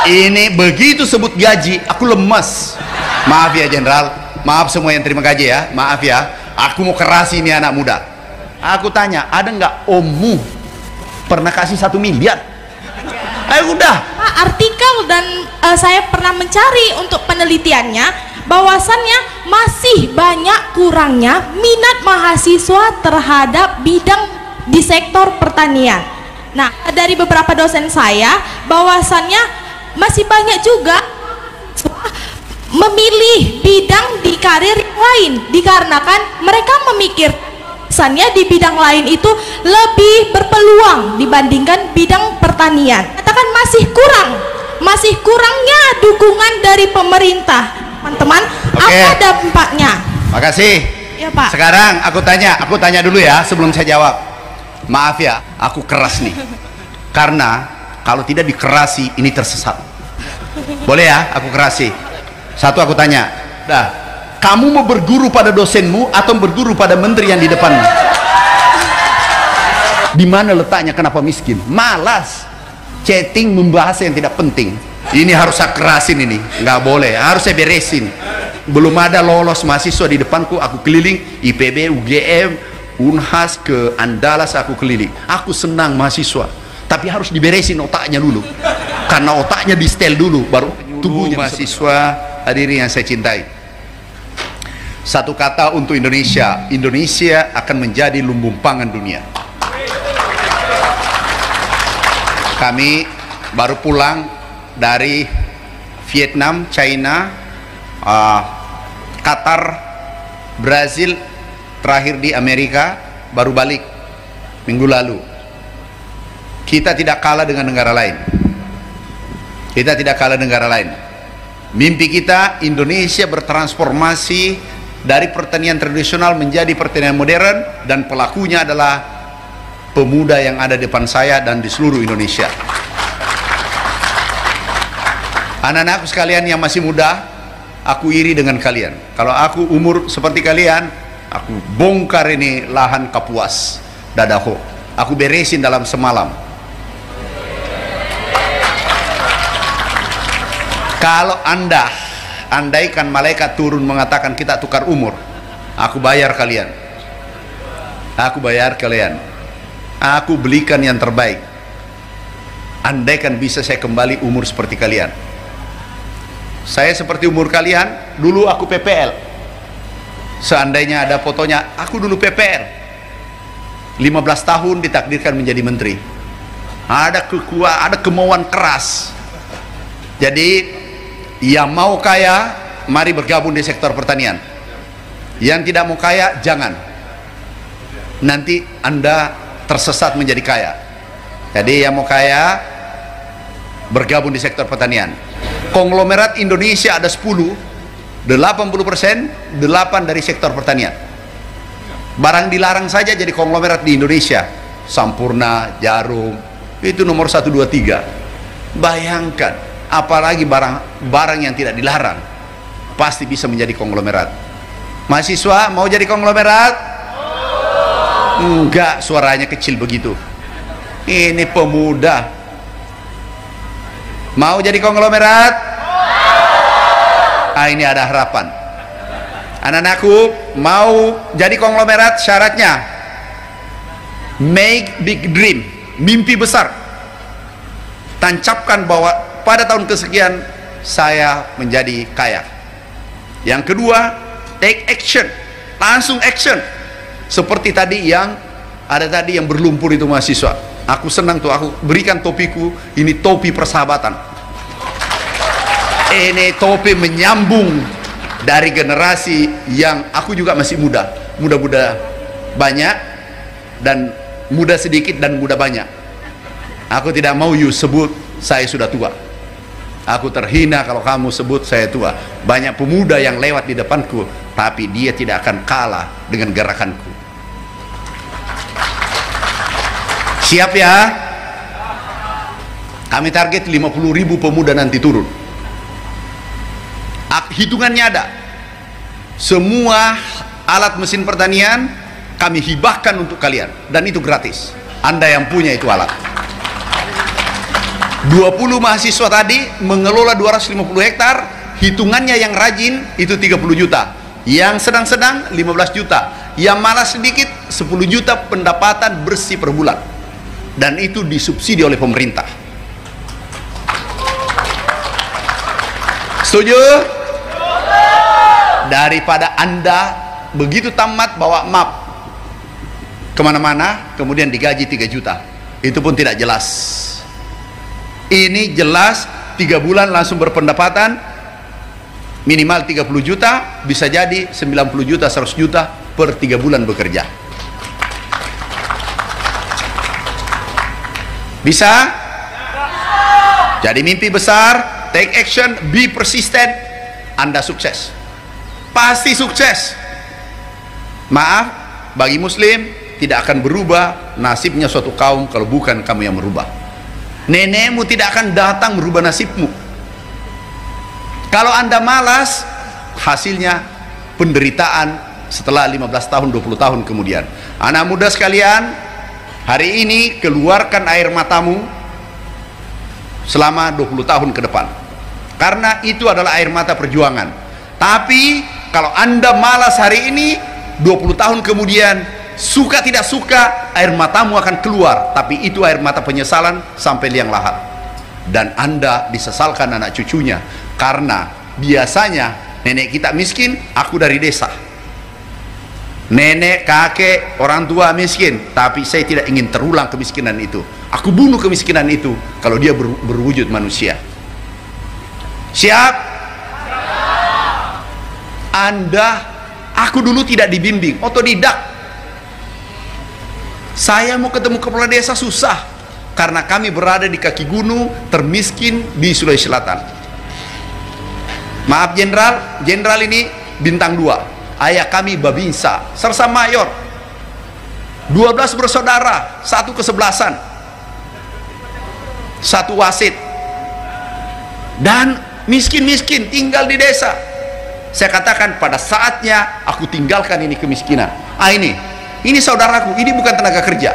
Ini begitu sebut gaji, aku lemas. Maaf ya Jenderal, maaf semua yang terima gaji ya, maaf ya. Aku mau kerasi ini anak muda. Aku tanya, ada nggak ommu pernah kasih 1 miliar? Ayo udah. Pak, artikel dan saya pernah mencari untuk penelitiannya, bahwasannya masih banyak kurangnya minat mahasiswa terhadap bidang di sektor pertanian. Nah, dari beberapa dosen saya, bahwasannya masih banyak juga memilih bidang di karir yang lain dikarenakan mereka memikir kesannya di bidang lain itu lebih berpeluang dibandingkan bidang pertanian. Katakan masih kurangnya dukungan dari pemerintah, teman-teman. Apa dampaknya? Makasih Ya Pak. Sekarang aku tanya dulu ya sebelum saya jawab. Maaf ya, aku keras nih karena kalau tidak dikerasi ini tersesat. Boleh ya aku kerasi. Satu aku tanya, dah, kamu mau berguru pada dosenmu atau berguru pada menteri yang di depanmu? Di mana letaknya? Kenapa miskin? Malas chatting membahas yang tidak penting. Ini harus saya kerasin, ini nggak boleh, harus saya beresin. Belum ada lolos mahasiswa di depanku, aku keliling IPB, UGM, Unhas, ke Andalas aku keliling. Aku senang mahasiswa, tapi harus diberesin otaknya dulu, karena otaknya di setel dulu baru tubuhnya. Mahasiswa hadirin yang saya cintai, satu kata untuk Indonesia. Indonesia akan menjadi lumbung pangan dunia. Kami baru pulang dari Vietnam, China, Qatar, Brazil, terakhir di Amerika, baru balik minggu lalu. Kita tidak kalah dengan negara lain. Kita tidak kalah negara lain. Mimpi kita Indonesia bertransformasi dari pertanian tradisional menjadi pertanian modern, dan pelakunya adalah pemuda yang ada di depan saya dan di seluruh Indonesia. Anak-anakku sekalian yang masih muda, aku iri dengan kalian. Kalau aku umur seperti kalian, aku bongkar ini lahan Kapuas, Dadaho, aku beresin dalam semalam. Kalau andaikan malaikat turun mengatakan kita tukar umur, aku bayar kalian. Aku bayar kalian. Aku belikan yang terbaik. Andaikan bisa saya kembali umur seperti kalian. Saya seperti umur kalian, dulu aku PPL. Seandainya ada fotonya, aku dulu PPL. 15 tahun ditakdirkan menjadi menteri. Ada kemauan keras. Jadi yang mau kaya, mari bergabung di sektor pertanian. Yang tidak mau kaya, jangan. Nanti Anda tersesat menjadi kaya. Jadi yang mau kaya, bergabung di sektor pertanian. Konglomerat Indonesia ada 10, 80%, 8 dari sektor pertanian. Barang dilarang saja jadi konglomerat di Indonesia. Sampurna, Jarum, itu nomor 1, 2, 3. Bayangkan, apalagi barang yang tidak dilarang, pasti bisa menjadi konglomerat. Mahasiswa mau jadi konglomerat? Enggak, suaranya kecil begitu. Ini pemuda mau jadi konglomerat? Ini ada harapan. Anak-anakku mau jadi konglomerat, syaratnya make big dream, mimpi besar. Tancapkan bahwa pada tahun kesekian saya menjadi kaya. Yang kedua, take action, langsung action. Seperti tadi yang berlumpur itu mahasiswa. Aku senang tuh, aku berikan topiku, ini topi persahabatan. Ini topi menyambung dari generasi yang aku juga masih muda. Muda-muda banyak, dan muda sedikit dan muda banyak. Aku tidak mau you sebut saya sudah tua. Aku terhina kalau kamu sebut saya tua. Banyak pemuda yang lewat di depanku, tapi dia tidak akan kalah dengan gerakanku. Siap ya? Kami target 50.000 pemuda nanti turun. Hitungannya ada. Semua alat mesin pertanian kami hibahkan untuk kalian, dan itu gratis. Anda yang punya itu alat. 20 mahasiswa tadi mengelola 250 hektar, hitungannya yang rajin itu 30 juta, yang sedang-sedang 15 juta, yang malas sedikit 10 juta pendapatan bersih per bulan, dan itu disubsidi oleh pemerintah. Setuju? Daripada Anda begitu tamat bawa map kemana-mana kemudian digaji 3 juta, itu pun tidak jelas. Ini jelas 3 bulan langsung berpendapatan minimal 30 juta, bisa jadi 90 juta, 100 juta per 3 bulan bekerja. Bisa? Jadi mimpi besar, take action, be persistent, Anda sukses. Pasti sukses. Maaf, bagi muslim tidak akan berubah nasibnya suatu kaum kalau bukan kamu yang merubah. Nenekmu tidak akan datang merubah nasibmu. Kalau Anda malas, hasilnya penderitaan setelah 15 tahun, 20 tahun kemudian. Anak muda sekalian, hari ini keluarkan air matamu selama 20 tahun ke depan, karena itu adalah air mata perjuangan. Tapi kalau Anda malas hari ini, 20 tahun kemudian, suka tidak suka, air matamu akan keluar, tapi itu air mata penyesalan sampai liang lahat, dan Anda disesalkan anak cucunya. Karena biasanya nenek kita miskin, aku dari desa, nenek, kakek, orang tua miskin, tapi saya tidak ingin terulang kemiskinan itu, aku bunuh kemiskinan itu kalau dia berwujud manusia. Siap? Anda, aku dulu tidak dibimbing, otodidak. Saya mau ketemu kepala desa susah, karena kami berada di kaki gunung termiskin di Sulawesi Selatan. Maaf jenderal, jenderal ini bintang 2. Ayah kami Babinsa, Sersa Mayor, 12 bersaudara, 1 kesebelasan, 1 wasit, dan miskin-miskin tinggal di desa. Saya katakan pada saatnya aku tinggalkan ini kemiskinan. Ini saudaraku, ini bukan tenaga kerja.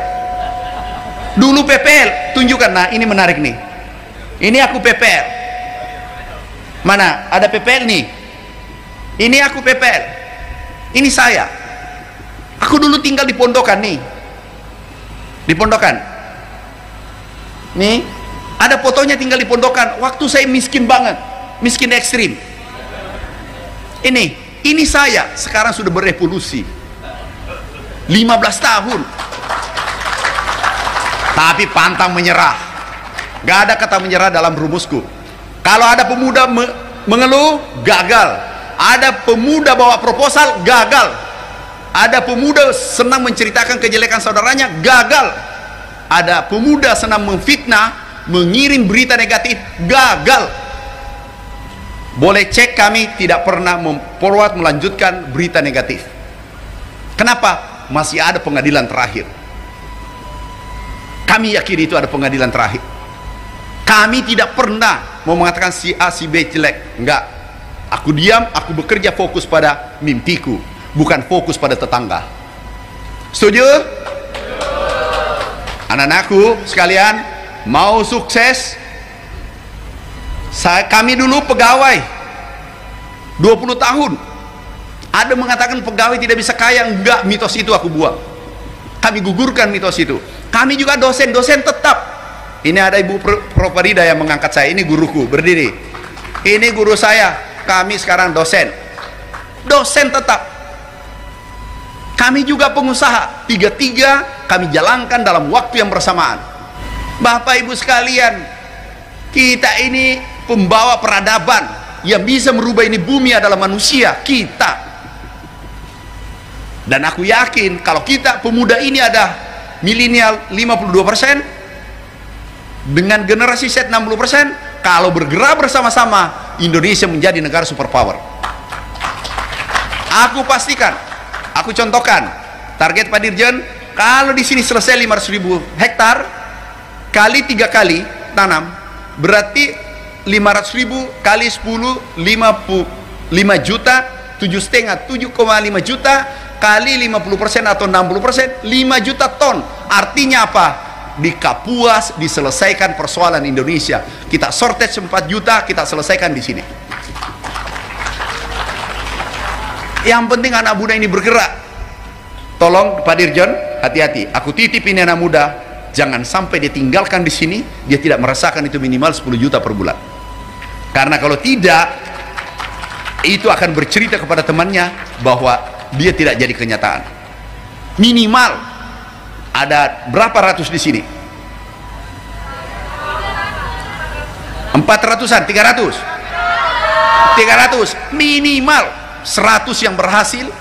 Dulu PPL, tunjukkan. Nah, ini menarik nih. Ini aku PPL. Mana? Ada PPL nih. Ini aku PPL. Ini saya. Aku dulu tinggal di pondokan nih. Di pondokan. Nih, ada fotonya tinggal di pondokan. Waktu saya miskin banget, miskin ekstrim. Ini saya. Sekarang sudah berevolusi. 15 tahun, tapi pantang menyerah. Gak ada kata menyerah dalam rumusku. Kalau ada pemuda mengeluh, gagal. Ada pemuda bawa proposal, gagal. Ada pemuda senang menceritakan kejelekan saudaranya, gagal. Ada pemuda senang memfitnah, mengirim berita negatif, gagal. Boleh cek, kami tidak pernah memforward, melanjutkan berita negatif. Kenapa? Masih ada pengadilan terakhir. Kami yakin itu ada pengadilan terakhir. Kami tidak pernah mau mengatakan si A si B jelek. Enggak. Aku diam, aku bekerja fokus pada mimpiku, bukan fokus pada tetangga. Setuju? Anak-anakku sekalian, mau sukses? Kami dulu pegawai 20 tahun. Ada mengatakan pegawai tidak bisa kaya. Enggak, mitos itu aku buang. Kami gugurkan mitos itu. Kami juga dosen tetap. Ini ada Ibu Prof Farida yang mengangkat saya. Ini guruku, berdiri. Ini guru saya. Kami sekarang dosen tetap. Kami juga pengusaha. Tiga-tiga kami jalankan dalam waktu yang bersamaan. Bapak Ibu sekalian, kita ini pembawa peradaban. Yang bisa merubah ini bumi adalah manusia, kita. Dan aku yakin kalau kita pemuda ini ada milenial 52%, dengan generasi Z 60%, kalau bergerak bersama-sama, Indonesia menjadi negara superpower. Aku pastikan, aku contohkan, target Pak Dirjen, kalau di sini selesai 500.000 hektar, kali 3 kali tanam, berarti 500.000 kali 10, 5 juta, 7,5, 7,5 juta, kali 50% atau 60%, 5 juta ton. Artinya apa? di Kapuas diselesaikan persoalan Indonesia. Kita shortage 4 juta, kita selesaikan di sini. Yang penting anak muda ini bergerak. Tolong Pak Dirjen, hati-hati. Aku titip ini anak muda, jangan sampai dia tinggalkan di sini, dia tidak merasakan itu minimal 10 juta per bulan. Karena kalau tidak, itu akan bercerita kepada temannya bahwa dia tidak jadi kenyataan. Minimal ada berapa ratus di sini? 400-an, 300 minimal. 100 yang berhasil,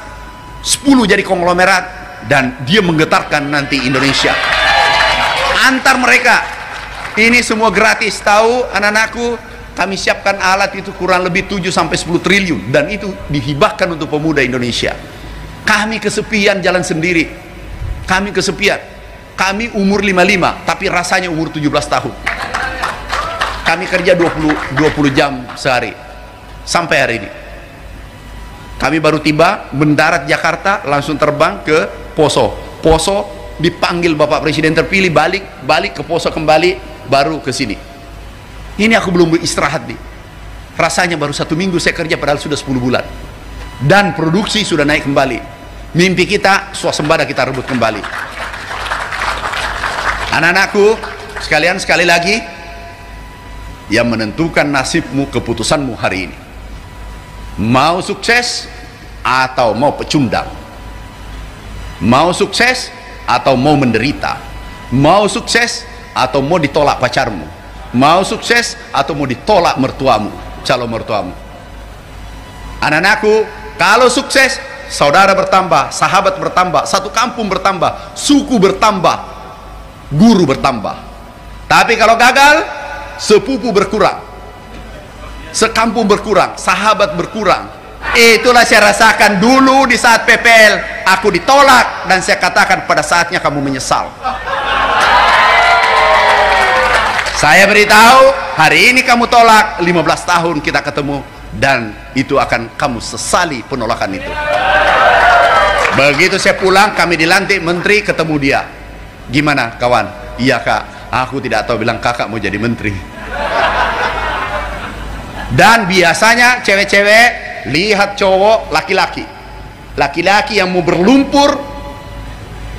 10 jadi konglomerat, dan dia menggetarkan nanti Indonesia. Antar mereka ini semua gratis. Tahu anak-anakku, kami siapkan alat itu kurang lebih 7-10 triliun, dan itu dihibahkan untuk pemuda Indonesia. Kami kesepian jalan sendiri, kami kesepian. Kami umur 55 tapi rasanya umur 17 tahun. Kami kerja 20 jam sehari sampai hari ini. Kami baru tiba, mendarat Jakarta, langsung terbang ke Poso. Poso dipanggil Bapak Presiden terpilih, balik ke Poso kembali, baru ke sini. Ini aku belum beristirahat nih. Rasanya baru 1 minggu saya kerja, padahal sudah 10 bulan. Dan produksi sudah naik kembali. Mimpi kita, swasembada kita rebut kembali. Anak-anakku sekalian, sekali lagi, yang menentukan nasibmu, keputusanmu hari ini. Mau sukses atau mau pecundang? Mau sukses atau mau menderita? Mau sukses atau mau ditolak pacarmu? Mau sukses atau mau ditolak mertuamu, calon mertuamu? Anak-anakku, kalau sukses, saudara bertambah, sahabat bertambah, satu kampung bertambah, suku bertambah, guru bertambah. Tapi kalau gagal, sepupu berkurang, sekampung berkurang, sahabat berkurang. Itulah saya rasakan dulu di saat PPL. Aku ditolak, dan saya katakan pada saatnya kamu menyesal. Saya beritahu, hari ini kamu tolak, 15 tahun kita ketemu, dan itu akan kamu sesali penolakan itu. Begitu saya pulang, kami dilantik menteri, ketemu dia. Gimana kawan? Iya kak, aku tidak tahu, bilang kakak mau jadi menteri. Dan biasanya cewek-cewek lihat cowok laki-laki, laki-laki yang mau berlumpur,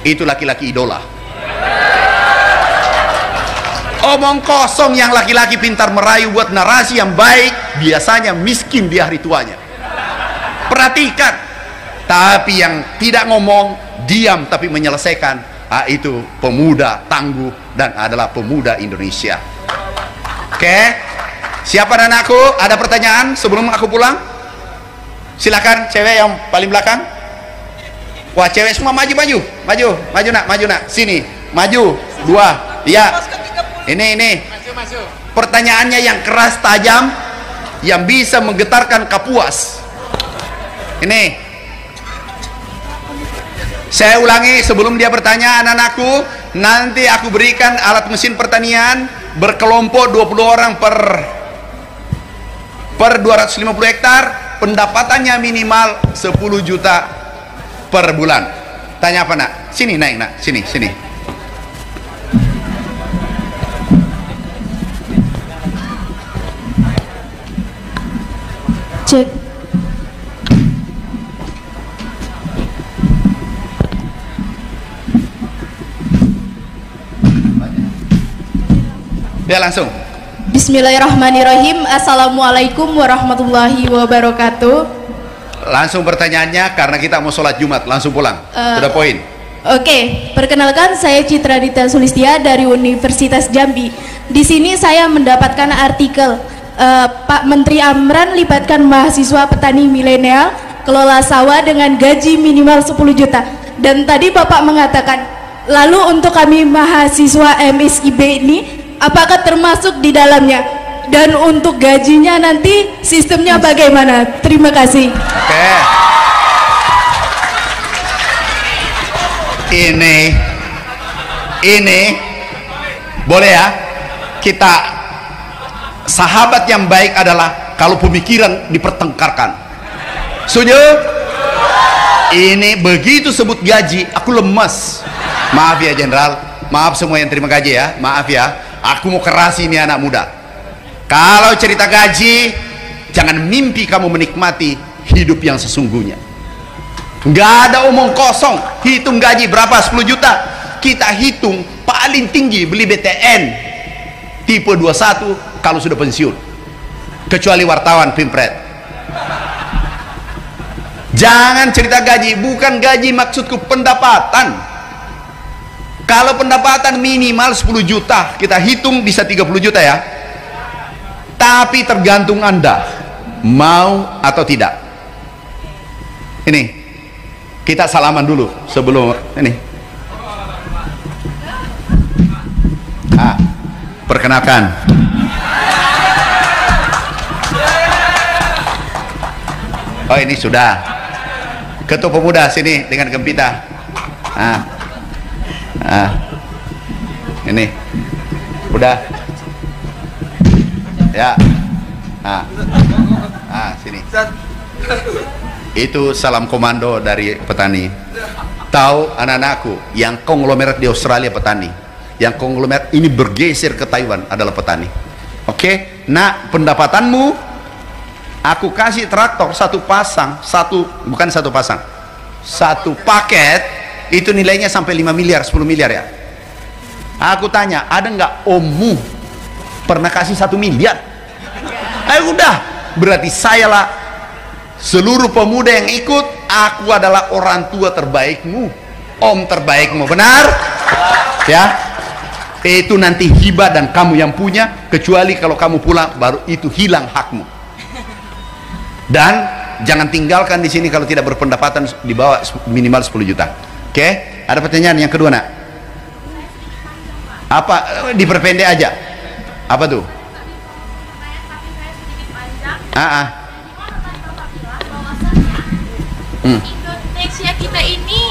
itu laki-laki idola. Omong kosong yang laki-laki pintar merayu buat narasi yang baik, biasanya miskin di hari tuanya. Perhatikan. Tapi yang tidak ngomong, diam tapi menyelesaikan, itu pemuda tangguh dan adalah pemuda Indonesia. Oke? Siapa anakku? Ada pertanyaan sebelum aku pulang? Silakan cewek yang paling belakang. Wah, cewek semua maju nak, sini, maju, 2, ya. Ini. Pertanyaannya yang keras, tajam, yang bisa menggetarkan Kapuas. Ini. Saya ulangi sebelum dia bertanya, anak-anakku, nanti aku berikan alat mesin pertanian berkelompok 20 orang per 250 hektar, pendapatannya minimal 10 juta per bulan. Tanya apa nak? Sini naik nak, sini. Cek. Ya langsung. Bismillahirrahmanirrahim. Assalamualaikum warahmatullahi wabarakatuh. Langsung pertanyaannya, karena kita mau sholat Jumat, langsung pulang. Sudah poin. Oke, perkenalkan saya Citra Dita Sulistia dari Universitas Jambi. Di sini saya mendapatkan artikel Pak Menteri Amran libatkan mahasiswa petani milenial kelola sawah dengan gaji minimal 10 juta. Dan tadi Bapak mengatakan, lalu untuk kami mahasiswa MSIB ini, apakah termasuk di dalamnya? Dan untuk gajinya nanti sistemnya bagaimana? Terima kasih. Oke. Ini boleh ya, kita sahabat yang baik adalah kalau pemikiran dipertengkarkan. Setuju? Ini begitu sebut gaji, aku lemas. Maaf ya Jenderal, maaf semua yang terima gaji ya, maaf ya, aku mau keras ini anak muda. Kalau cerita gaji, jangan mimpi kamu menikmati hidup yang sesungguhnya. Nggak ada omong kosong. Hitung gaji berapa, 10 juta, kita hitung paling tinggi beli BTN tipe 21 kalau sudah pensiun, kecuali wartawan Pimpret. Jangan cerita gaji, bukan gaji maksudku pendapatan. Kalau pendapatan minimal 10 juta, kita hitung bisa 30 juta ya. Tapi tergantung Anda mau atau tidak. Ini kita salaman dulu sebelum ini. Perkenalkan, oh ini sudah Ketua Pemuda, sini dengan Gempita. Ini udah ya. Sini. Itu salam komando dari petani. Tahu anak-anakku, yang konglomerat di Australia petani, yang konglomerat ini bergeser ke Taiwan adalah petani. Oke, nah pendapatanmu, aku kasih traktor satu pasang, bukan satu pasang, satu paket, itu nilainya sampai 5 miliar, 10 miliar ya. Aku tanya, ada nggak ommu pernah kasih 1 miliar? Udah, berarti saya lah, seluruh pemuda yang ikut, aku adalah orang tua terbaikmu, om terbaikmu, benar? Ya, itu nanti hibah dan kamu yang punya, kecuali kalau kamu pulang baru itu hilang hakmu. Dan jangan tinggalkan di sini kalau tidak berpendapatan di bawah minimal 10 juta. Oke, ada pertanyaan yang kedua nak? Apa diperpendek aja? Apa tuh? Indonesia kita ini,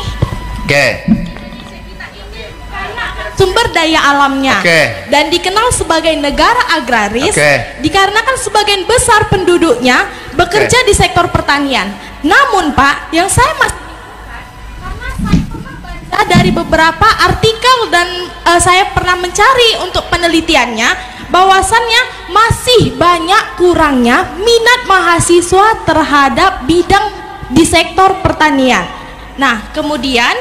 sumber daya alamnya dan dikenal sebagai negara agraris dikarenakan sebagian besar penduduknya bekerja di sektor pertanian. Namun Pak, yang saya masih karena saya pernah baca dari beberapa artikel dan saya pernah mencari untuk penelitiannya, bahwasannya masih banyak kurangnya minat mahasiswa terhadap bidang di sektor pertanian. Nah, kemudian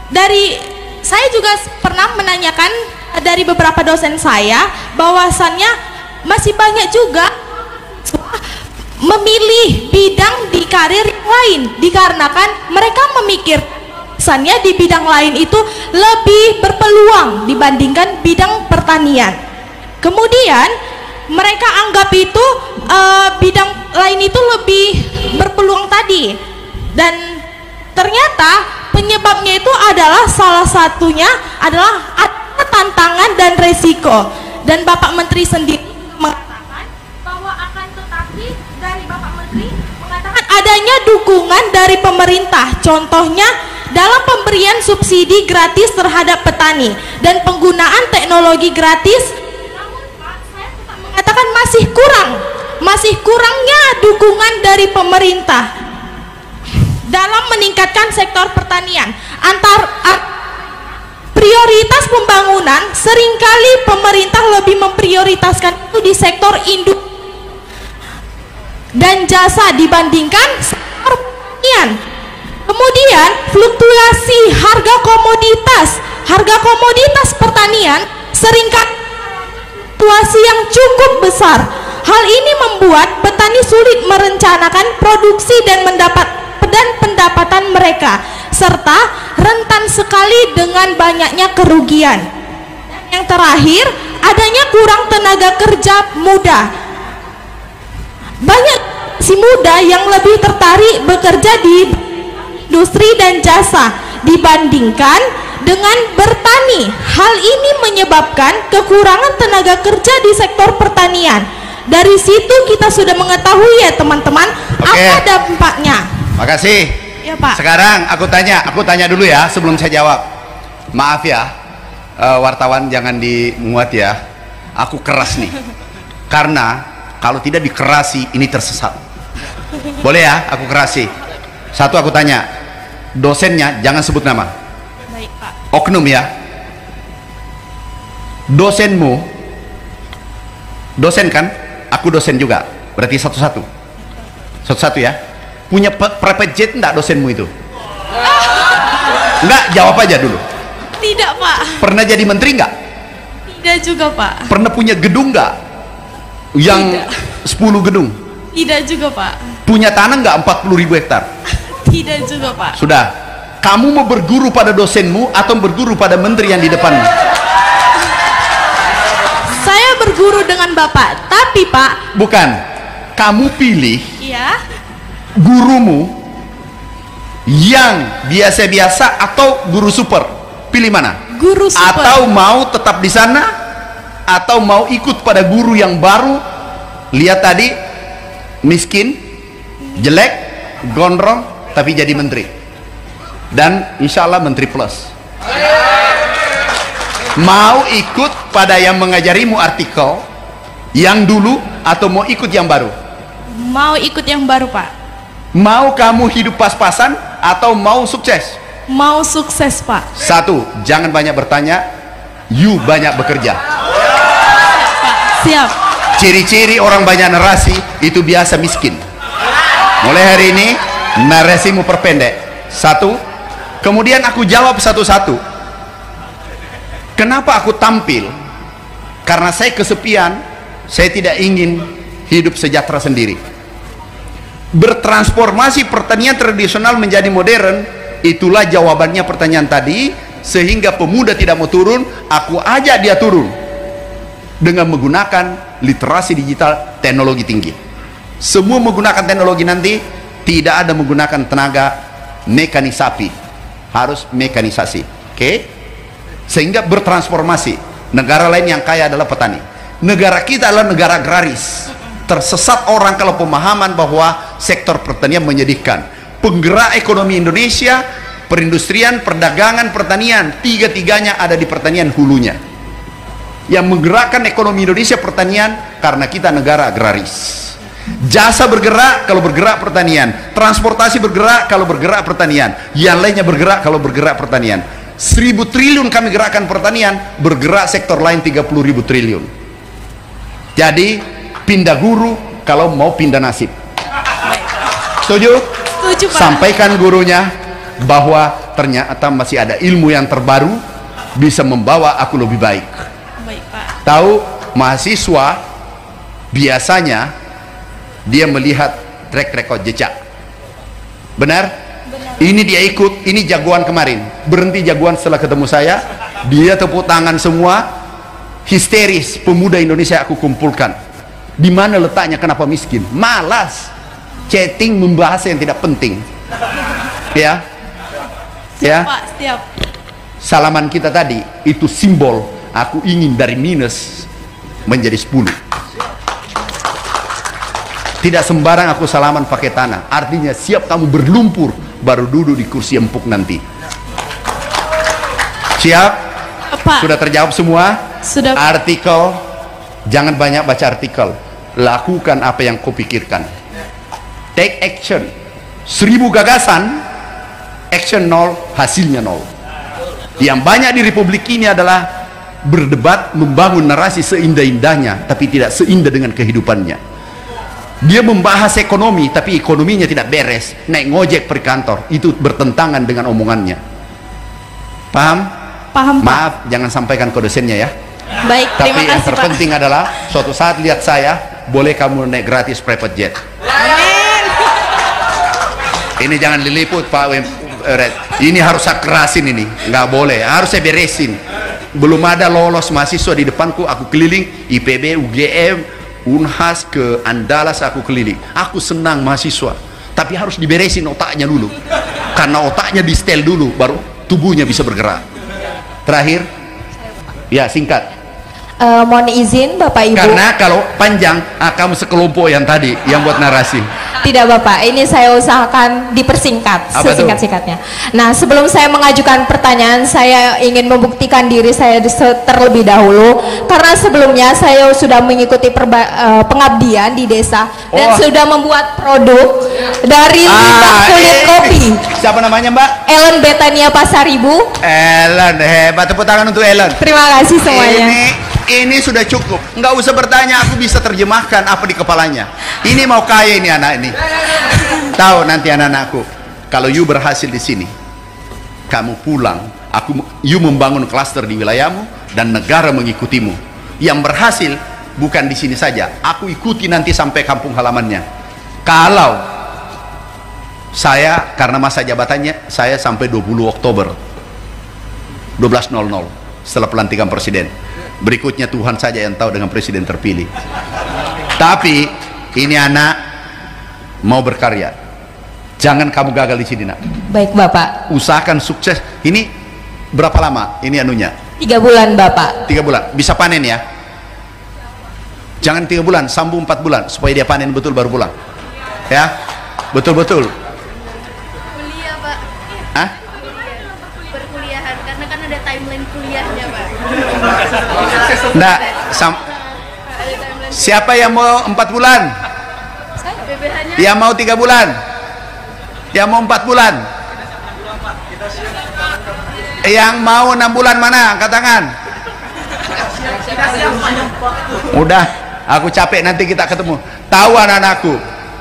dari saya juga pernah menanyakan dari beberapa dosen saya, bahwasannya masih banyak juga memilih bidang di karir yang lain dikarenakan mereka memikir di bidang lain itu lebih berpeluang dibandingkan bidang pertanian. Kemudian mereka anggap itu bidang lain itu lebih berpeluang tadi, dan ternyata penyebabnya itu adalah salah satunya adalah ada tantangan dan resiko. Dan Bapak Menteri sendiri mengatakan bahwa akan tetapi dari Bapak Menteri mengatakan adanya dukungan dari pemerintah, contohnya dalam pemberian subsidi gratis terhadap petani dan penggunaan teknologi gratis. Namun Pak, saya tetap mengatakan masih kurangnya dukungan dari pemerintah dalam meningkatkan sektor pertanian. Prioritas pembangunan seringkali pemerintah lebih memprioritaskan itu di sektor industri dan jasa dibandingkan sektor pertanian. Kemudian fluktuasi harga komoditas pertanian seringkali fluktuasi yang cukup besar. Hal ini membuat petani sulit merencanakan produksi dan pendapatan mereka, serta rentan sekali dengan banyaknya kerugian. Dan yang terakhir, adanya kurang tenaga kerja muda. Banyak si muda yang lebih tertarik bekerja di industri dan jasa dibandingkan dengan bertani. Hal ini menyebabkan kekurangan tenaga kerja di sektor pertanian. Dari situ kita sudah mengetahui ya teman-teman, apa dampaknya. Makasih. Ya Pak. Sekarang aku tanya dulu ya sebelum saya jawab. Maaf ya, wartawan jangan dimuat ya. Aku keras nih. Karena kalau tidak dikerasi ini tersesat. Boleh ya, aku kerasi. Satu aku tanya, dosennya jangan sebut nama. Baik Pak. oknum ya, dosenmu, dosen kan, aku dosen juga, berarti satu-satu ya, punya private jet enggak dosenmu itu? Enggak, jawab aja dulu. Tidak, Pak. Pernah jadi menteri enggak? Tidak juga, Pak. Pernah punya gedung enggak? Yang 10 gedung? Tidak juga, Pak. Punya tanah enggak 40.000 hektar? Tidak juga, Pak. Sudah. Kamu mau berguru pada dosenmu atau berguru pada menteri yang di depanmu? Saya berguru dengan Bapak, tapi Pak. Bukan. Kamu pilih Iya. gurumu yang biasa-biasa atau guru super. Pilih mana? Guru super. Atau mau tetap di sana, atau mau ikut pada guru yang baru. Lihat tadi, miskin, jelek, gondrong, tapi jadi menteri, dan insya Allah menteri plus. Mau ikut pada yang mengajarimu artikel yang dulu, atau mau ikut yang baru? Mau ikut yang baru, Pak. Mau kamu hidup pas-pasan atau mau sukses? Mau sukses, Pak. Satu, jangan banyak bertanya, you banyak bekerja. Pak, siap. Ciri-ciri orang banyak narasi itu biasa miskin. Mulai hari ini narasimu perpendek. Satu, kemudian aku jawab satu-satu. Kenapa aku tampil? Karena saya kesepian, saya tidak ingin hidup sejahtera sendiri. Bertransformasi pertanian tradisional menjadi modern, itulah jawabannya pertanyaan tadi. Sehingga pemuda tidak mau turun, aku ajak dia turun dengan menggunakan literasi digital, teknologi tinggi. Semua menggunakan teknologi nanti, tidak ada menggunakan tenaga mekanisasi, harus mekanisasi. Oke? Sehingga bertransformasi. Negara lain yang kaya adalah petani. Negara kita adalah negara agraris. Tersesat orang kalau pemahaman bahwa sektor pertanian menyedihkan. Penggerak ekonomi Indonesia, perindustrian, perdagangan, pertanian, tiga-tiganya ada di pertanian hulunya. Yang menggerakkan ekonomi Indonesia pertanian, karena kita negara agraris. Jasa bergerak kalau bergerak pertanian, transportasi bergerak kalau bergerak pertanian, yang lainnya bergerak kalau bergerak pertanian. 1.000 triliun kami gerakkan pertanian, bergerak sektor lain 30.000 triliun. Jadi pindah guru kalau mau pindah nasib. Setuju? Setuju, Pak. Sampaikan gurunya bahwa ternyata masih ada ilmu yang terbaru bisa membawa aku lebih baik. Baik, Pak. Tahu, mahasiswa biasanya dia melihat track record jejak. Benar? Ini dia ikut, ini jagoan kemarin, berhenti jagoan setelah ketemu saya, dia tepuk tangan semua, histeris. Pemuda Indonesia aku kumpulkan. Di mana letaknya? Kenapa miskin? Malas chatting, membahas yang tidak penting. Ya, ya. Pak, siap. Salaman kita tadi itu simbol aku ingin dari minus menjadi 10. Tidak sembarang aku salaman pakai tanah. Artinya siap kamu berlumpur baru duduk di kursi empuk nanti. Siap? Pak. Sudah terjawab semua? Sudah. Artikel, jangan banyak baca artikel. Lakukan apa yang kau pikirkan. Take action. 1000 gagasan, action 0, hasilnya 0. Yang banyak di Republik ini adalah berdebat, membangun narasi seindah-indahnya, tapi tidak seindah dengan kehidupannya. Dia membahas ekonomi, tapi ekonominya tidak beres. Naik ngojek per kantor, itu bertentangan dengan omongannya. Paham? Paham, Pak. Maaf, jangan sampaikan ke dosennya ya. Baik, Tapi terima yang kasih, Pak. terpenting adalah suatu saat lihat saya, boleh kamu naik gratis private jet. Amin. Ini jangan diliput Pak Red. Ini harus saya kerasin ini, nggak boleh. Harus saya beresin. Belum ada lolos mahasiswa di depanku, aku keliling IPB, UGM, Unhas, ke Andalas aku keliling. Aku senang mahasiswa, tapi harus diberesin otaknya dulu. Karena otaknya di setel dulu, baru tubuhnya bisa bergerak. Terakhir, ya singkat. Mohon izin Bapak Ibu. Karena kalau panjang, kamu sekelompok yang tadi yang buat narasi. Tidak Bapak, ini saya usahakan dipersingkat Apa sesingkat-singkatnya. Nah, sebelum saya mengajukan pertanyaan, saya ingin membuktikan diri saya terlebih dahulu. Karena sebelumnya saya sudah mengikuti pengabdian di desa dan sudah membuat produk Dari limbah kulit kopi. Siapa namanya Mbak? Ellen Betania Pasaribu. Ellen, hebat, tepuk tangan untuk Ellen. Terima kasih semuanya. Ini sudah cukup, nggak usah bertanya, aku bisa terjemahkan apa di kepalanya. Ini mau kaya ini anak ini. Tahu nanti anak-anakku, kalau you berhasil di sini, kamu pulang, you membangun klaster di wilayahmu dan negara mengikutimu. Yang berhasil bukan di sini saja, aku ikuti nanti sampai kampung halamannya. Kalau saya, karena masa jabatannya saya sampai 20 Oktober 12.00 setelah pelantikan presiden. Berikutnya Tuhan saja yang tahu dengan presiden terpilih. Tapi ini anak mau berkarya. Jangan kamu gagal di sini, nak. Baik, Bapak. Usahakan sukses. Ini berapa lama ini anunya? 3 bulan, Bapak. 3 bulan. Bisa panen ya? Jangan 3 bulan, sambung 4 bulan supaya dia panen betul baru pulang. Ya? Betul-betul. Kuliah, Pak. Hah? Perkuliahan karena kan ada timeline kuliahnya, Pak. Nah, siapa yang mau 4 bulan? BBH-nya Yang mau 3 bulan? Yang mau 4 bulan? Yang mau 6 bulan mana? Angkat tangan. Udah, aku capek, nanti kita ketemu. Tahu anak-anakku,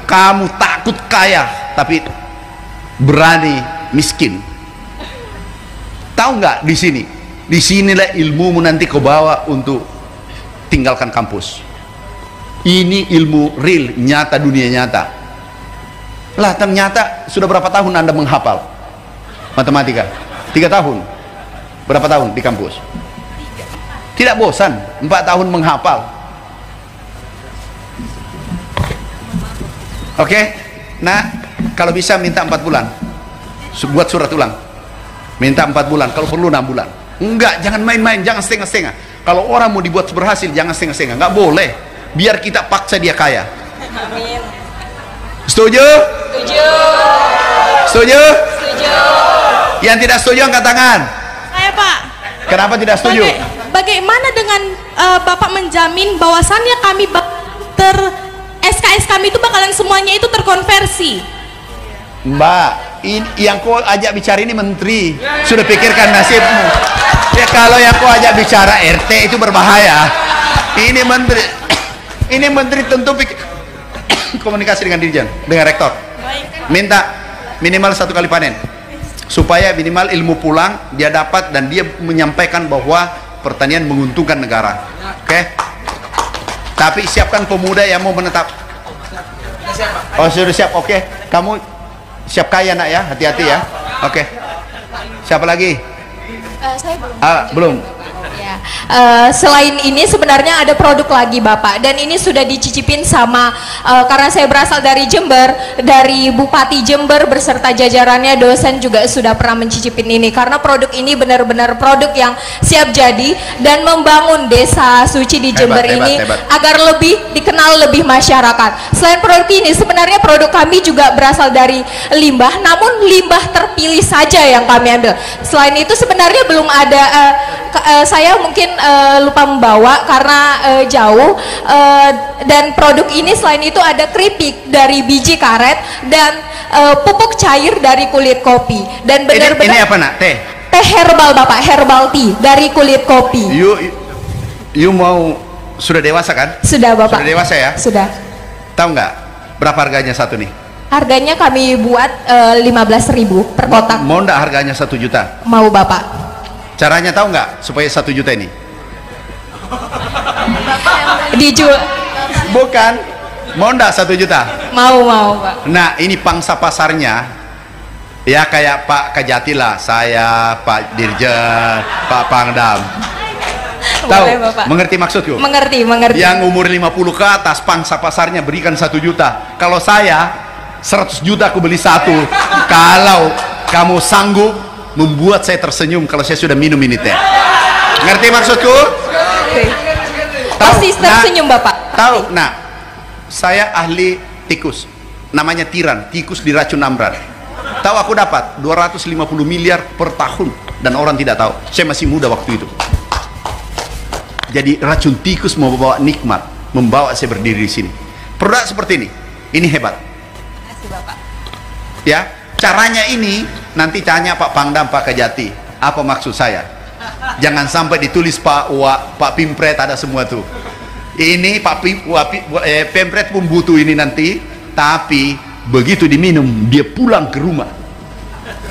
kamu takut kaya tapi berani miskin. Tahu nggak di sini? Di sinilah ilmumu nanti kau bawa untuk tinggalkan kampus. Ini ilmu real, nyata, dunia nyata. Lah ternyata sudah berapa tahun Anda menghafal matematika? 3 tahun. Berapa tahun di kampus? Tidak bosan 4 tahun menghafal. Oke? Nah, kalau bisa minta 4 bulan buat surat ulang. Minta 4 bulan, kalau perlu 6 bulan. Enggak, jangan main-main, jangan setengah-setengah. Kalau orang mau dibuat berhasil, jangan setengah-setengah. Enggak boleh. Biar kita paksa dia kaya. Amin. Setuju? Setuju. Setuju? Setuju. Yang tidak setuju angkat tangan. Saya, Pak. Kenapa tidak setuju? Bagaimana dengan Bapak menjamin bahwasannya kami SKS kami itu bakalan semuanya itu terkonversi? Mbak, yang kau ajak bicara ini menteri. Sudah pikirkan nasibmu. Ya kalau yang kau ajak bicara RT itu berbahaya. Ini menteri. Ini menteri tentu komunikasi dengan dirjen, dengan rektor. Minta minimal 1 kali panen. Supaya minimal ilmu pulang dia dapat dan dia menyampaikan bahwa pertanian menguntungkan negara. Oke? Tapi siapkan pemuda yang mau menetap. Oh, sudah siap. Oke. Kamu siap kaya, nak, ya? Hati-hati ya. Oke. Siapa lagi? Saya belum. Belum. Ya. Selain ini sebenarnya ada produk lagi, Bapak, dan ini sudah dicicipin sama karena saya berasal dari Jember, dari Bupati Jember beserta jajarannya, dosen juga sudah pernah mencicipin ini karena produk ini benar-benar produk yang siap jadi dan membangun desa suci di Jember hebat. agar lebih dikenal lebih masyarakat. Selain produk ini sebenarnya produk kami juga berasal dari limbah, namun limbah terpilih saja yang kami ambil. Selain itu sebenarnya belum ada saya mungkin lupa membawa karena jauh, dan produk ini selain itu ada keripik dari biji karet dan pupuk cair dari kulit kopi dan benar-benar ini apa, nak? Teh herbal, Bapak, herbal tea dari kulit kopi. you mau sudah dewasa kan? Sudah, Bapak. Sudah dewasa ya? Sudah. Tahu nggak berapa harganya satu nih? Harganya kami buat 15.000 per kotak. Mau nggak harganya 1 juta? Mau, Bapak. Caranya tahu nggak supaya 1 juta ini? Dijual. Bukan. Mau nggak 1 juta? Mau, Pak. Nah, ini pangsa pasarnya ya kayak Pak Kajati lah, saya, Pak Dirjen, Pak Pangdam. Tahu? Boleh, Bapak. Mengerti maksudku? Mengerti. Yang umur 50 ke atas pangsa pasarnya berikan 1 juta. Kalau saya 100 juta aku beli 1. Kalau kamu sanggup membuat saya tersenyum kalau saya sudah minum ini teh. Ngerti maksudku? Pasti tersenyum, Bapak. Tahu? Nah, saya ahli tikus. Namanya tiran, tikus diracun amran. Tahu aku dapat 250 miliar per tahun dan orang tidak tahu. Saya masih muda waktu itu. Jadi racun tikus membawa nikmat, membawa saya berdiri di sini. Produk seperti ini hebat. Bapak. Ya, caranya ini nanti tanya Pak Pangdam, Pak Kejati, apa maksud saya? Jangan sampai ditulis Pak Pimpret ada semua tuh. Ini Pempret pun butuh ini nanti, tapi begitu diminum dia pulang ke rumah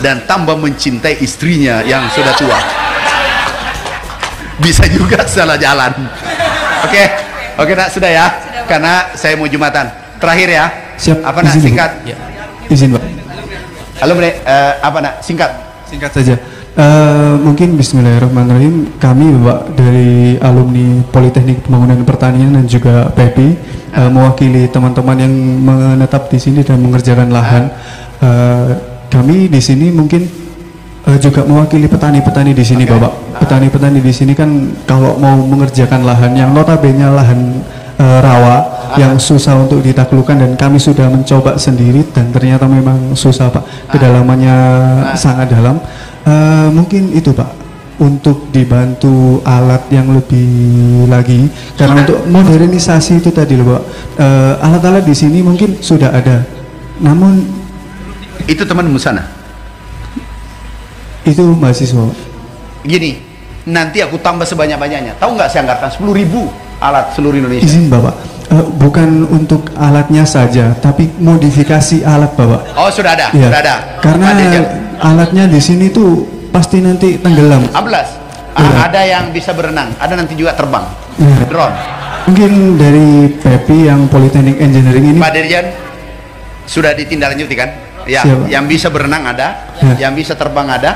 dan tambah mencintai istrinya yang sudah tua. Bisa juga salah jalan. Oke, nak sudah ya. Karena saya mau Jumatan. Terakhir ya. Siap. Apa nak singkat? Ya. Izin Pak. Halo Bre, apa nak singkat? Singkat saja. Mungkin Bismillahirrahmanirrahim, kami Bapak dari alumni Politeknik Pembangunan Pertanian dan juga PEPI mewakili teman-teman yang menetap di sini dan mengerjakan lahan. Kami di sini mungkin juga mewakili petani-petani di sini, Bapak. Petani-petani di sini kan kalau mau mengerjakan lahan yang notabene lahan rawa yang susah untuk ditaklukkan, dan kami sudah mencoba sendiri dan ternyata memang susah, Pak. Kedalamannya sangat dalam. Mungkin itu, Pak, untuk dibantu alat yang lebih lagi, karena untuk modernisasi itu tadi loh, Pak. Alat-alat di sini mungkin sudah ada, namun itu temanmu sana. Itu mahasiswa. Gini, nanti aku tambah sebanyak-banyaknya. Tahu nggak saya anggarkan 10.000 alat seluruh Indonesia. Izin Bapak, bukan untuk alatnya saja, tapi modifikasi alat, Bapak. Oh, sudah ada, Ya, sudah ada. karena alatnya di sini tuh pasti nanti tenggelam. Ablas. Ya. Ada yang bisa berenang, ada nanti juga terbang. Ya. Drone. Mungkin dari PEPI yang Politeknik Engineering ini. Pak Dirjen sudah ditindaklanjuti kan? Ya, Siap, Pak. yang bisa berenang ada, Ya. yang bisa terbang ada,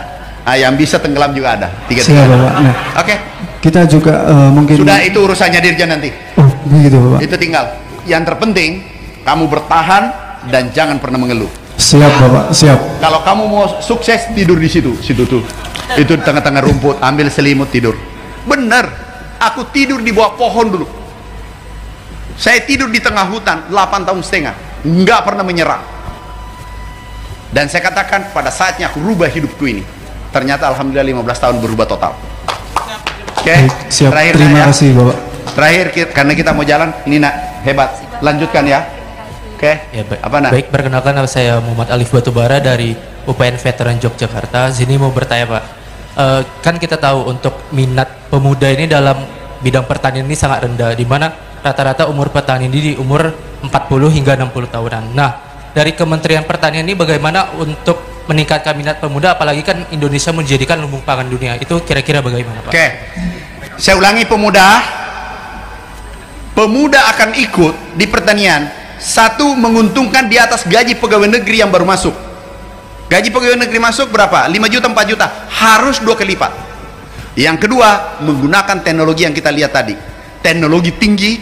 yang bisa tenggelam juga ada. Siap, Tiga-tiga. Bapak. Nah, Oke. kita juga mungkin. Sudah, itu urusannya Dirjen nanti. Oh, begitu, Bapak. Itu tinggal. Yang terpenting kamu bertahan dan jangan pernah mengeluh. Siap, Bapak. Siap. Kalau kamu mau sukses, tidur di situ tuh. Itu di tengah-tengah rumput, ambil selimut tidur. Bener, aku tidur di bawah pohon dulu. Saya tidur di tengah hutan 8 tahun setengah, nggak pernah menyerah. Dan saya katakan pada saatnya aku rubah hidupku ini. Ternyata alhamdulillah 15 tahun berubah total. Oke, Baik, siap. terakhir Terima Nak, ya. kasih, Bapak. Terakhir karena kita mau jalan, ini Nak, hebat. Lanjutkan ya. Oke. Ya, baik. Apa Nak? Baik, perkenalkan nama saya Muhammad Alif Batubara dari UPN Veteran Yogyakarta. Sini mau bertanya, Pak. Kan kita tahu untuk minat pemuda ini dalam bidang pertanian ini sangat rendah, di mana rata-rata umur petani ini di umur 40 hingga 60 tahunan. Nah, dari Kementerian Pertanian ini bagaimana untuk meningkatkan minat pemuda, apalagi kan Indonesia menjadikan lumbung pangan dunia, itu kira-kira bagaimana, Pak? Oke, saya ulangi, pemuda akan ikut di pertanian. Satu, menguntungkan di atas gaji pegawai negeri yang baru masuk. Gaji pegawai negeri masuk berapa? 5 juta, 4 juta, harus 2 kali lipat. Yang kedua, menggunakan teknologi yang kita lihat tadi, teknologi tinggi,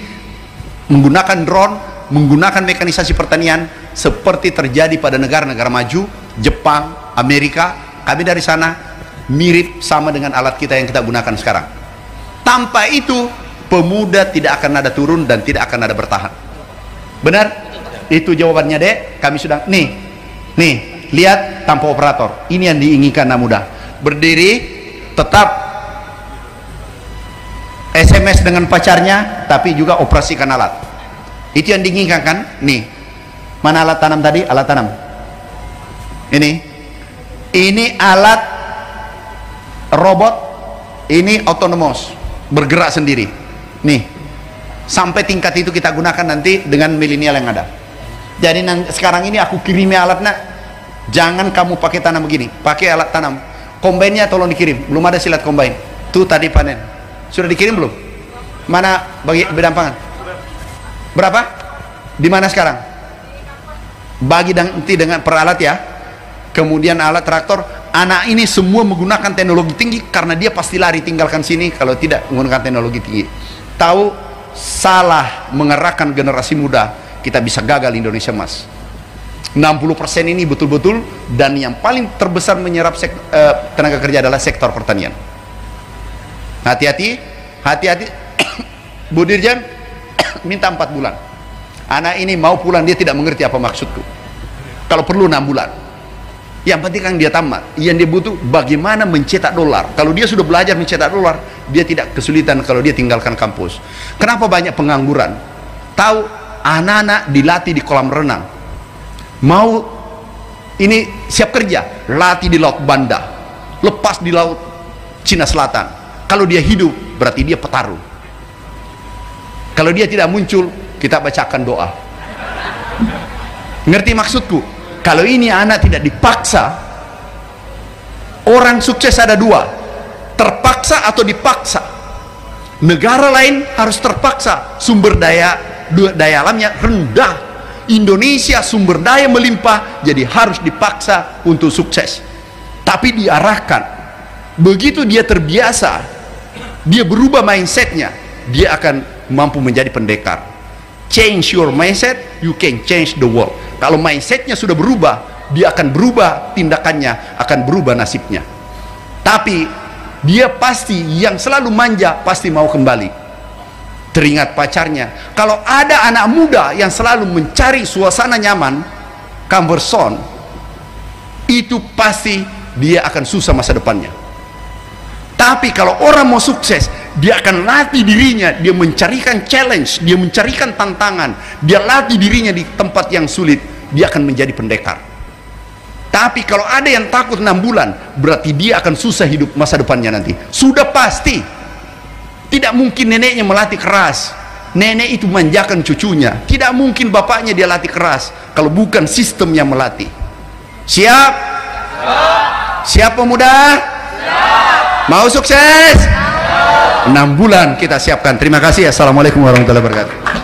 menggunakan drone, menggunakan mekanisasi pertanian seperti terjadi pada negara-negara maju, Jepang, Amerika. Kami dari sana mirip sama dengan alat kita yang kita gunakan sekarang. Tanpa itu pemuda tidak akan ada turun dan tidak akan ada bertahan. Benar? Itu jawabannya, Dek. Kami sudah nih lihat tanpa operator. Ini yang diinginkan anak muda. Berdiri, tetap SMS dengan pacarnya, tapi juga operasikan alat. Itu yang diinginkan kan? Nih, mana alat tanam tadi? Alat tanam. Ini alat robot. Ini autonomous, bergerak sendiri. Nih, sampai tingkat itu kita gunakan nanti dengan milenial yang ada. Jadi sekarang ini aku kirimi alat, Nak. Jangan kamu pakai tanam begini, pakai alat tanam. Kombainnya tolong dikirim. Belum ada silat kombain. Tuh tadi panen. Sudah dikirim belum? Mana bagi bidang pangan? Berapa? Di mana sekarang? Bagi nanti dengan peralat ya. Kemudian alat traktor. Anak ini semua menggunakan teknologi tinggi karena dia pasti lari tinggalkan sini kalau tidak menggunakan teknologi tinggi. Tahu salah mengerahkan generasi muda, kita bisa gagal Indonesia Mas. 60% ini betul-betul, dan yang paling terbesar menyerap tenaga kerja adalah sektor pertanian. Hati-hati, Bu Dirjen minta 4 bulan. Anak ini mau pulang, dia tidak mengerti apa maksudku. Kalau perlu 6 bulan. Yang penting kan dia tamat. Yang dia butuh bagaimana mencetak dolar. Kalau dia sudah belajar mencetak dolar, dia tidak kesulitan kalau dia tinggalkan kampus. Kenapa banyak pengangguran? Tahu, anak-anak dilatih di kolam renang. Mau ini siap kerja, latih di Laut Banda, lepas di Laut Cina Selatan. Kalau dia hidup, berarti dia petarung. Kalau dia tidak muncul, kita bacakan doa. Ngerti maksudku? Kalau ini anak tidak dipaksa, orang sukses ada dua, terpaksa atau dipaksa. Negara lain harus terpaksa, sumber daya alamnya rendah. Indonesia sumber daya melimpah, jadi harus dipaksa untuk sukses. Tapi diarahkan, begitu dia terbiasa, dia berubah mindsetnya, dia akan mampu menjadi pendekar. Change your mindset, you can change the world. Kalau mindsetnya sudah berubah, dia akan berubah tindakannya, akan berubah nasibnya. Tapi dia pasti, yang selalu manja pasti mau kembali. Teringat pacarnya. Kalau ada anak muda yang selalu mencari suasana nyaman, comfort zone, itu pasti dia akan susah masa depannya. Tapi kalau orang mau sukses, dia akan latih dirinya, dia mencarikan challenge, dia mencarikan tantangan, dia latih dirinya di tempat yang sulit, dia akan menjadi pendekar. Tapi kalau ada yang takut 6 bulan, berarti dia akan susah hidup masa depannya nanti. Sudah pasti. Tidak mungkin neneknya melatih keras, nenek itu manjakan cucunya. Tidak mungkin bapaknya dia latih keras kalau bukan sistem yang melatih. Siap? Siap pemuda? Mau sukses? 6 bulan kita siapkan. Terima kasih. Assalamualaikum warahmatullahi wabarakatuh.